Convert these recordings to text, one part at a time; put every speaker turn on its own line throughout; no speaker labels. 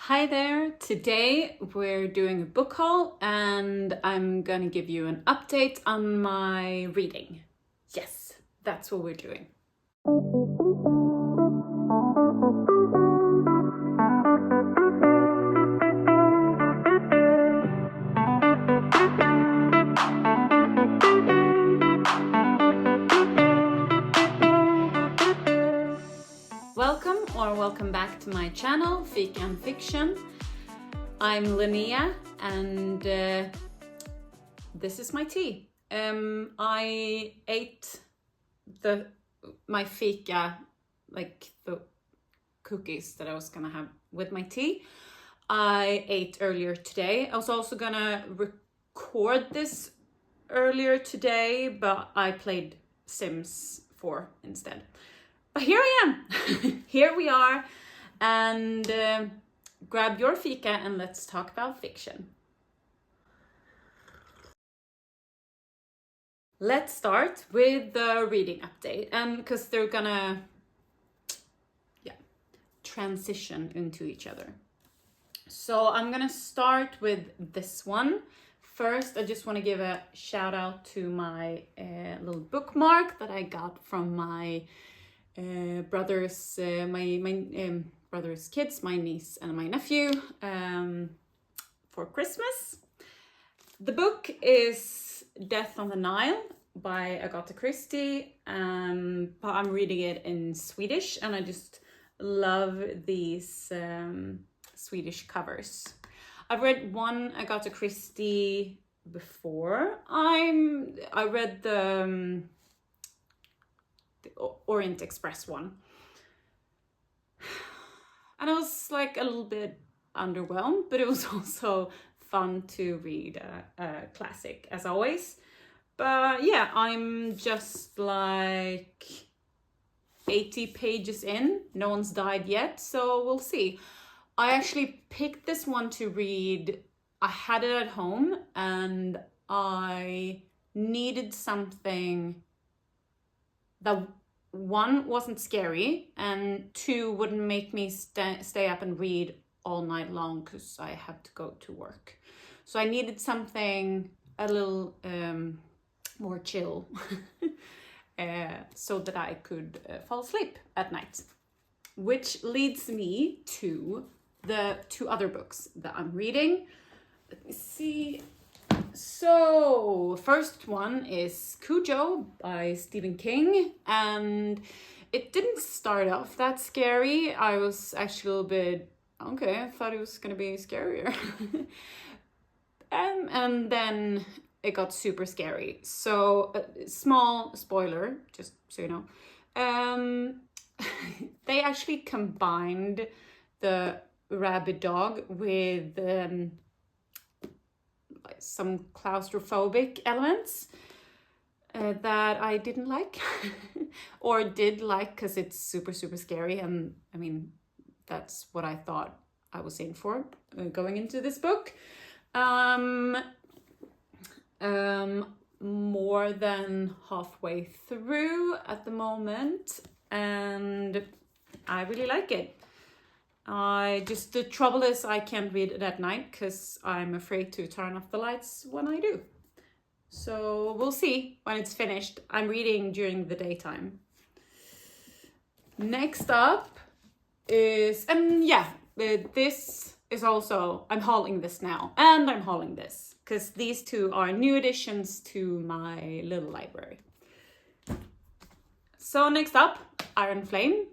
Hi there! Today we're doing a book haul and I'm gonna give you an update on my reading. Yes, that's what we're doing. Welcome back to my channel, Fika&Fiction. I'm Linnea and this is my tea. I ate my fika, like the cookies that I was gonna have with my tea. I ate earlier today. I was also gonna record this earlier today, but I played Sims 4 instead. But here I am, here we are, and grab your fika and let's talk about fiction. Let's start with the reading update, and because they're gonna transition into each other. So I'm gonna start with this one. First, I just want to give a shout out to my little bookmark that I got from my brother's brother's kids, my niece and my nephew, for Christmas. The book is Death on the Nile by Agatha Christie, but I'm reading it in Swedish and I just love these Swedish covers. I've read one Agatha Christie before. I read the Orient Express one, and I was like a little bit underwhelmed, but it was also fun to read a classic as always. But yeah, I'm just like 80 pages in. No one's died yet, so we'll see. I actually picked this one to read. I had it at home and I needed something that one wasn't scary and two wouldn't make me stay up and read all night long because I have to go to work. So I needed something a little more chill so that I could fall asleep at night. Which leads me to the two other books that I'm reading. Let me see. So, first one is Cujo by Stephen King, and it didn't start off that scary. I was actually a little bit, okay, I thought it was gonna be scarier. And then it got super scary. So, small spoiler, just so you know. They actually combined the rabid dog with some claustrophobic elements that I didn't like or did like because it's super scary, and I mean that's what I thought I was in for going into this book. More than halfway through at the moment and I really like it. The trouble is I can't read it at night because I'm afraid to turn off the lights when I do. So we'll see when it's finished. I'm reading during the daytime. Next up is, this is also, I'm hauling this now and I'm hauling this because these two are new additions to my little library. So next up, Iron Flame.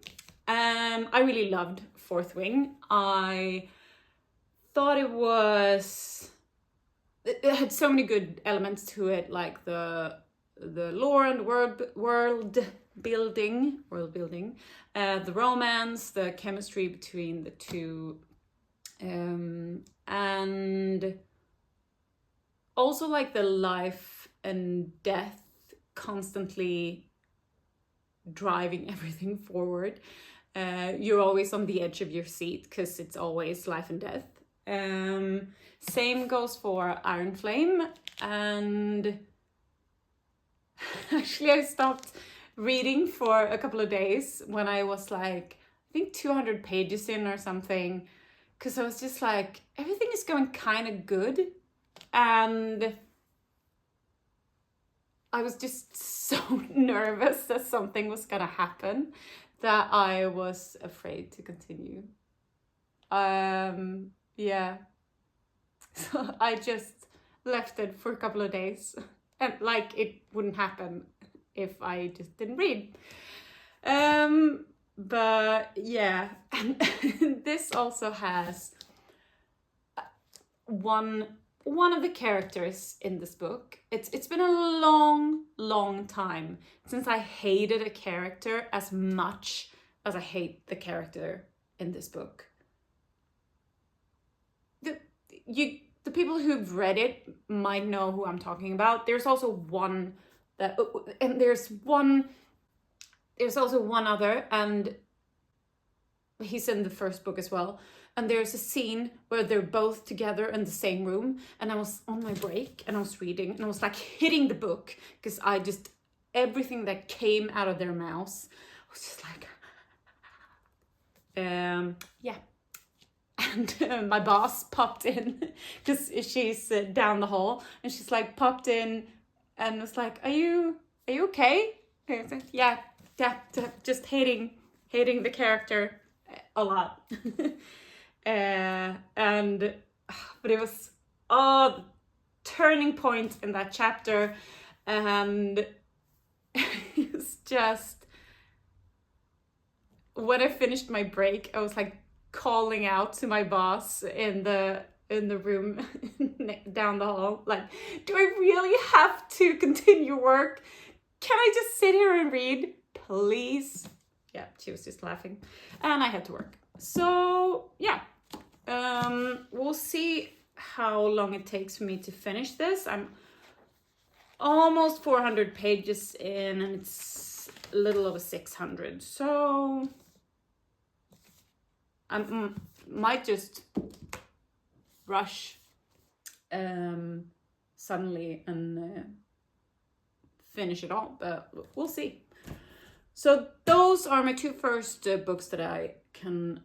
I really loved Fourth Wing. I thought it had so many good elements to it, like the lore and world building, the romance, the chemistry between the two, and also like the life and death constantly driving everything forward. You're always on the edge of your seat because it's always life and death. Same goes for Iron Flame, and actually I stopped reading for a couple of days when I was like, I think 200 pages in or something, because I was just like, everything is going kind of good, and I was just so nervous that something was gonna happen that I was afraid to continue. Yeah. So I just left it for a couple of days, and like it wouldn't happen if I just didn't read. But yeah, and this also has one of the characters in this book. It's been a long time since I hated a character as much as I hate the character in this book. The people who've read it might know who I'm talking about. There's also one that, and there's also one other, and he's in the first book as well. And there's a scene where they're both together in the same room, and I was on my break and I was reading and I was like hitting the book because everything that came out of their mouths was just like, yeah. And my boss popped in because she's down the hall, and she's like popped in and was like, "Are you okay?" And I was like, yeah, just hating the character a lot. But it was the turning point in that chapter, and it's just when I finished my break, I was like calling out to my boss in the room down the hall, like, do I really have to continue work? Can I just sit here and read, please? Yeah, she was just laughing, and I had to work. So yeah, we'll see how long it takes for me to finish this. I'm almost 400 pages in, and it's a little over 600, so I might just rush suddenly and finish it all, but we'll see. So those are my two first books that I can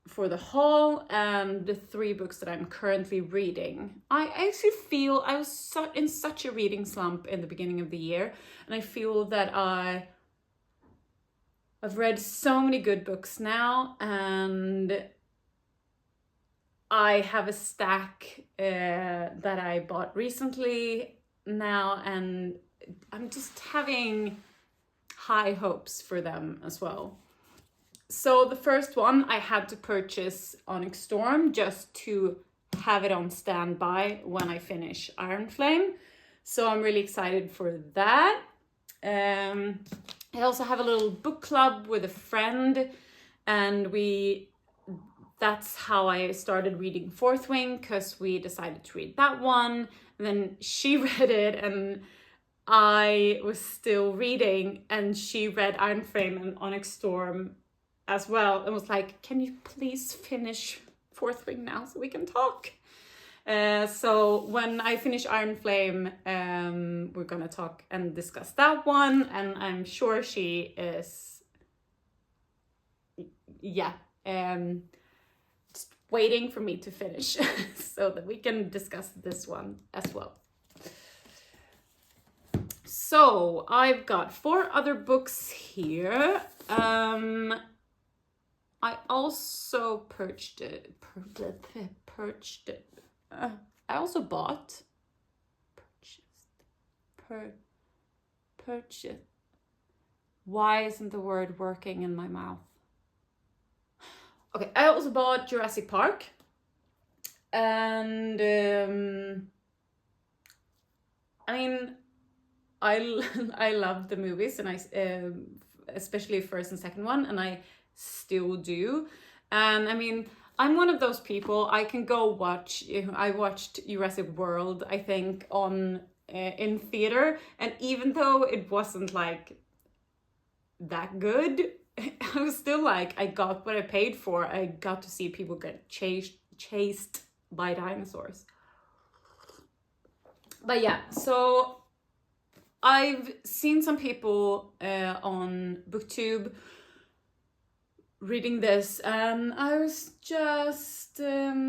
for the haul, and the 3 books that I'm currently reading. I actually feel I was in such a reading slump in the beginning of the year, and I feel that I've read so many good books now, and I have a stack that I bought recently now, and I'm just having high hopes for them as well. So the first one, I had to purchase Onyx Storm just to have it on standby when I finish Iron Flame. So I'm really excited for that. I also have a little book club with a friend, and that's how I started reading Fourth Wing, because we decided to read that one, and then she read it, and I was still reading, and she read Iron Flame and Onyx Storm as well, and was like, can you please finish Fourth Wing now so we can talk? So when I finish Iron Flame, we're gonna talk and discuss that one, and I'm sure she is, just waiting for me to finish so that we can discuss this one as well. So I've got 4 other books here. I also purchased. Why isn't the word working in my mouth? Okay, I also bought Jurassic Park, and I mean, I love the movies, and I especially first and second one, and I still do. And I mean, I'm one of those people, I can go watch, I watched Jurassic World, I think, on in theater, and even though it wasn't like that good, I was still like, I got what I paid for. I got to see people get chased by dinosaurs. But yeah, so I've seen some people on BookTube reading this, and I was just, I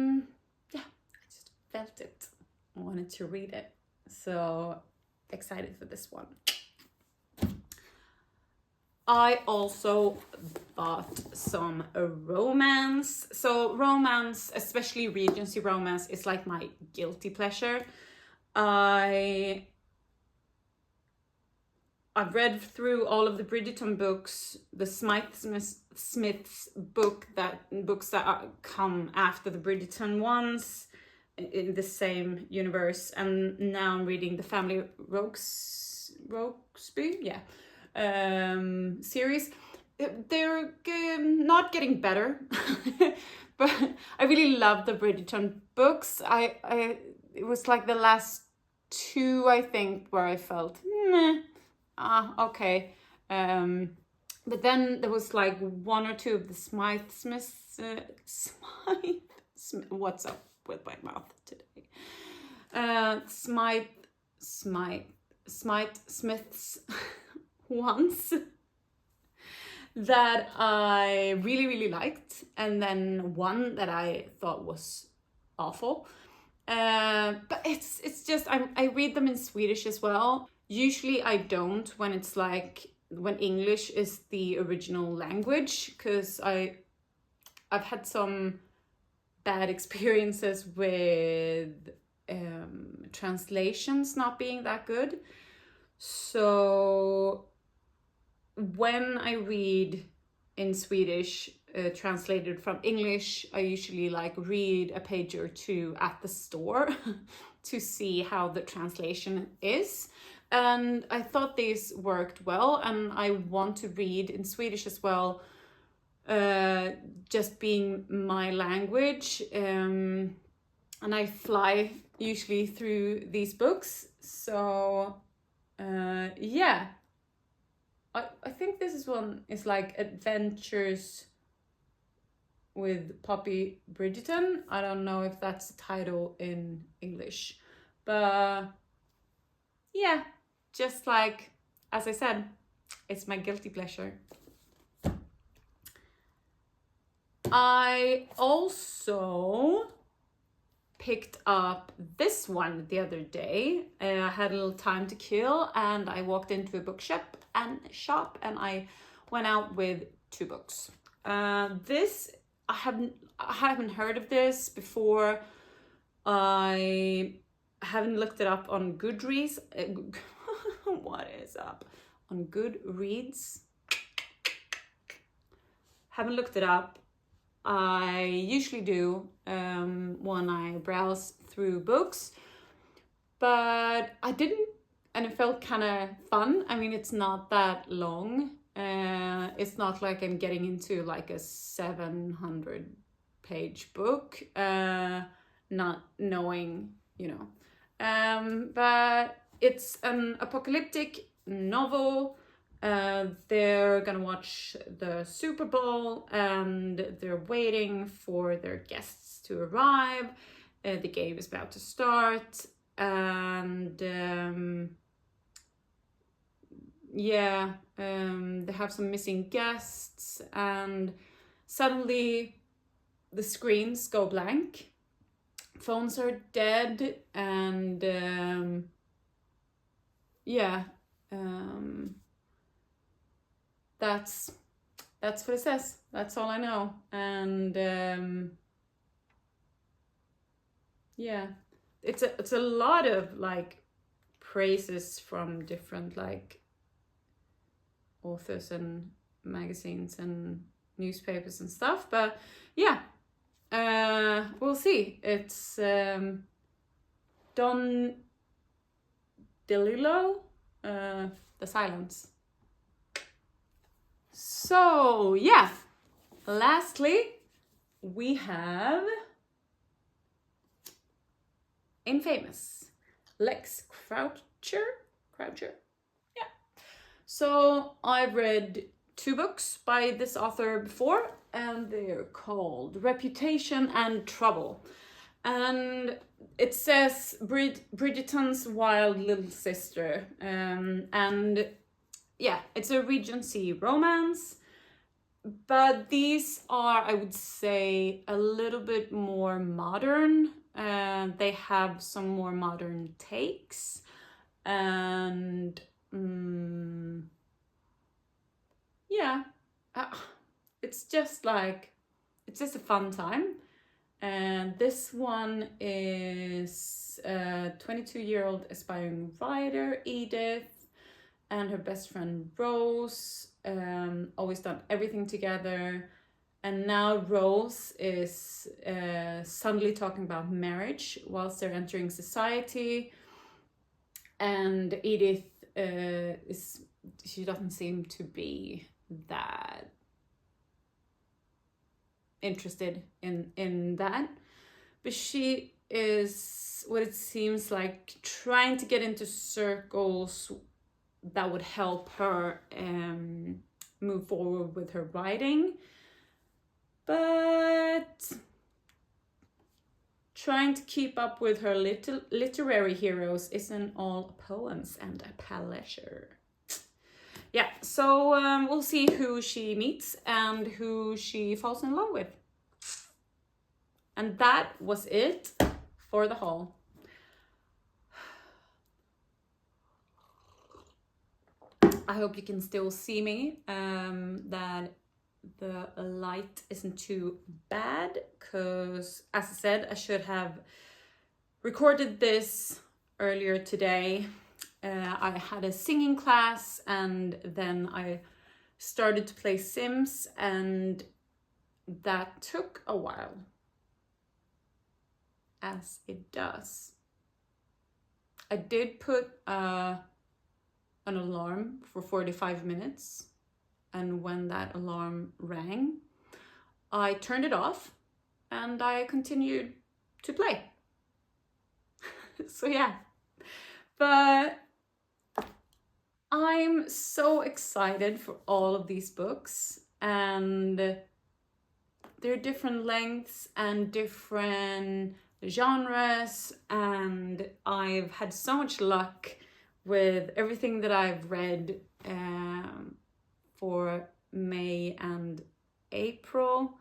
just felt it. I wanted to read it. So excited for this one. I also bought some romance. So romance, especially Regency romance, is like my guilty pleasure. I've read through all of the Bridgerton books, the Smith's books that come after the Bridgerton ones in the same universe, and now I'm reading the Family Roxby, series. They're not getting better, but I really love the Bridgerton books. It was like the last two, I think, where I felt okay. But then there was like one or two of the what's up with my mouth today? Smith's ones that I really, really liked, and then one that I thought was awful. But it's just, I read them in Swedish as well. Usually I don't when it's like, when English is the original language, because I've had some bad experiences with translations not being that good. So when I read in Swedish translated from English, I usually like read a page or two at the store to see how the translation is. And I thought these worked well, and I want to read in Swedish as well, just being my language. And I fly usually through these books. So yeah, I think this one is like Adventures with Poppy Bridgerton. I don't know if that's the title in English, but yeah, just like, as I said, it's my guilty pleasure. I also picked up this one the other day. I had a little time to kill, and I walked into a bookshop and I went out with 2 books. This I haven't heard of this before. I haven't looked it up on Goodreads. What is up on Goodreads? Haven't looked it up. I usually do when I browse through books, but I didn't, and it felt kind of fun. I mean, it's not that long. It's not like I'm getting into like a 700-page book, not knowing, but it's an apocalyptic novel. They're gonna watch the Super Bowl, and they're waiting for their guests to arrive. The game is about to start, and they have some missing guests, and suddenly the screens go blank, phones are dead, and that's what it says. That's all I know. And it's a lot of like praises from different like authors and magazines and newspapers and stuff, but we'll see. It's Don DeLillo, The Silence. So lastly we have Infamous, Lex Croucher. So I've read 2 books by this author before, and they're called Reputation and Trouble. And it says Bridgerton's wild little sister. And it's a Regency romance. but these are, I would say, a little bit more modern. They have some more modern takes, and yeah, it's just a fun time. And this one is a 22-year-old aspiring writer, Edith, and her best friend Rose, always done everything together. And now Rose is suddenly talking about marriage whilst they're entering society. And Edith she doesn't seem to be that interested in that. But she is, what it seems like, trying to get into circles that would help her move forward with her writing. But trying to keep up with her literary heroes isn't all poems and a pleasure. Yeah, so we'll see who she meets and who she falls in love with. And that was it for the haul. I hope you can still see me, that the light isn't too bad, because as I said, I should have recorded this earlier today. I had a singing class, and then I started to play Sims, and that took a while, as it does. I did put an alarm for 45 minutes, and when that alarm rang, I turned it off and I continued to play. So yeah, but I'm so excited for all of these books, and they're different lengths and different genres, and I've had so much luck with everything that I've read for May and April.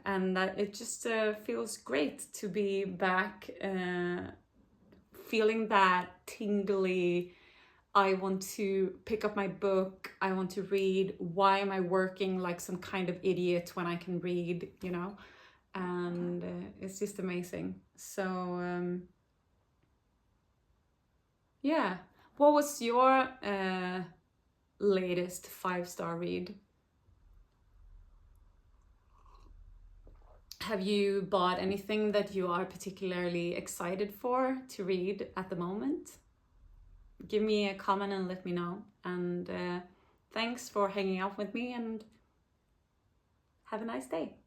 And that it just feels great to be back, feeling that tingly, I want to pick up my book, I want to read, why am I working like some kind of idiot when I can read, you know? And it's just amazing. So yeah, what was your latest 5-star read? Have you bought anything that you are particularly excited for to read at the moment? Give me a comment and let me know. And thanks for hanging out with me, and have a nice day.